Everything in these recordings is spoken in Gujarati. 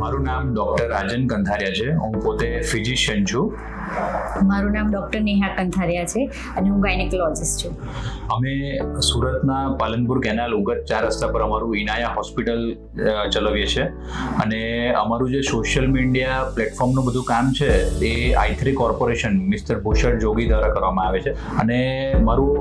મારું નામ ડૉક્ટર રાજન કંથારિયા છે. હું પોતે ફિઝિશિયન છું. મારું નામ ડૉક્ટર નેહા કંથારિયા છે અને હું ગાયનેકોલોજિસ્ટ છું. અમે સુરતના પાલનપુર કેનાલ ઉગત 4 રસ્તા પર અમારું ઇનાયા હોસ્પિટલ ચલાવીએ છીએ અને અમારું જે સોશિયલ મીડિયા પ્લેટફોર્મનું બધું કામ છે એ i3 કોર્પોરેશન મિસ્ટર ભૂષણ જોગી દ્વારા કરવામાં આવે છે. અને મારું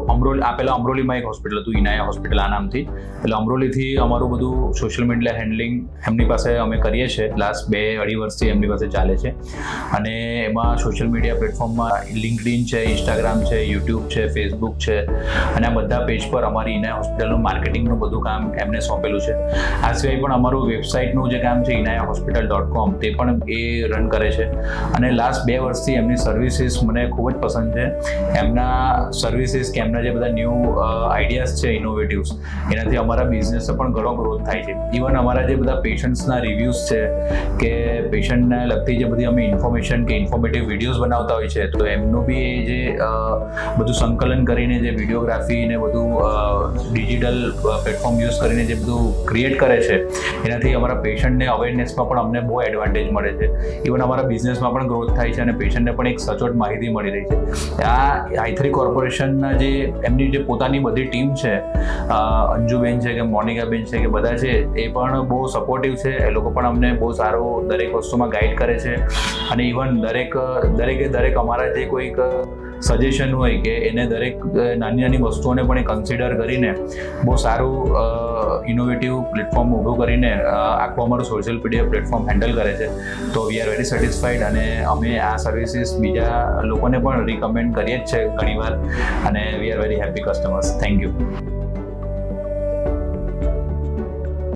પહેલાં અમરોલીમાં એક હોસ્પિટલ હતું, ઇનાયા હોસ્પિટલ આ નામથી. એટલે અમરોલીથી અમારું બધું સોશિયલ મીડિયા હેન્ડલિંગ એમની પાસે અમે કરીએ છીએ. લાસ્ટ 2-2.5 વર્ષથી એમની પાસે ચાલે છે. અને એમાં સોશિયલ મીડિયા પ્લેટફોર્મમાં લિંક્ડઇન છે, ઇન્સ્ટાગ્રામ છે, યુટ્યુબ છે, ફેસબુક છે અને આ બધા પેજ પર અમારી ઇનાયા હોસ્પિટલનું માર્કેટિંગનું બધું કામ એમને સોંપેલું છે. આ સિવાય પણ અમારું વેબસાઇટનું જે કામ છે inayahospital.com તે પણ એ રન કરે છે. અને લાસ્ટ 2 વર્ષથી એમની સર્વિસીસ મને ખૂબ જ પસંદ છે. એમના સર્વિસીસ કે એમના જે બધા ન્યૂ આઈડિયાઝ છે ઇનોવેટિવ્સ, એનાથી અમારા બિઝનેસને પણ ઘણો ગ્રોથ થાય છે. ઇવન અમારા જે બધા પેશન્ટ્સના રિવ્યૂઝ છે કે પેશન્ટને લગતી જે બધી અમે ઇન્ફોર્મેશન કે ઇન્ફોર્મેટિવ વિડીયોઝ બનાવતા હોય છે, તો એમનું બી એ જે બધું સંકલન કરીને જે વિડીયોગ્રાફી ને બધું ડિજિટલ પ્લેટફોર્મ યુઝ કરીને જે બધું ક્રિએટ કરે છે, એનાથી અમારા પેશન્ટને અવેરનેસમાં પણ અમને બહુ એડવાન્ટેજ મળે છે. ઇવન અમારા બિઝનેસમાં પણ ગ્રોથ થાય છે અને પેશન્ટને પણ એક સચોટ માહિતી મળી રહી છે. આ i3 કોર્પોરેશનના જે એમની જે પોતાની બધી ટીમ છે, અંજુબેન છે કે મોનિકાબેન છે કે બધા છે, એ પણ બહુ સપોર્ટિવ છે. એ લોકો પણ અમને બહુ સારું દરેક વસ્તુમાં ગાઈડ કરે છે. અને ઇવન દરેક અમારા જે કોઈક સજેશન હોય કે એને દરેક નાની વસ્તુઓને પણ એ કન્સિડર કરીને બહુ સારું ઇનોવેટિવ પ્લેટફોર્મ ઊભું કરીને આખું અમારું સોશિયલ મીડિયા પ્લેટફોર્મ હેન્ડલ કરે છે. તો વી આર વેરી સેટિસ્ફાઈડ અને અમે આ સર્વિસીસ બીજા લોકોને પણ રિકમેન્ડ કરીએ જ છે ઘણીવાર અને we are very happy customers. Thank you.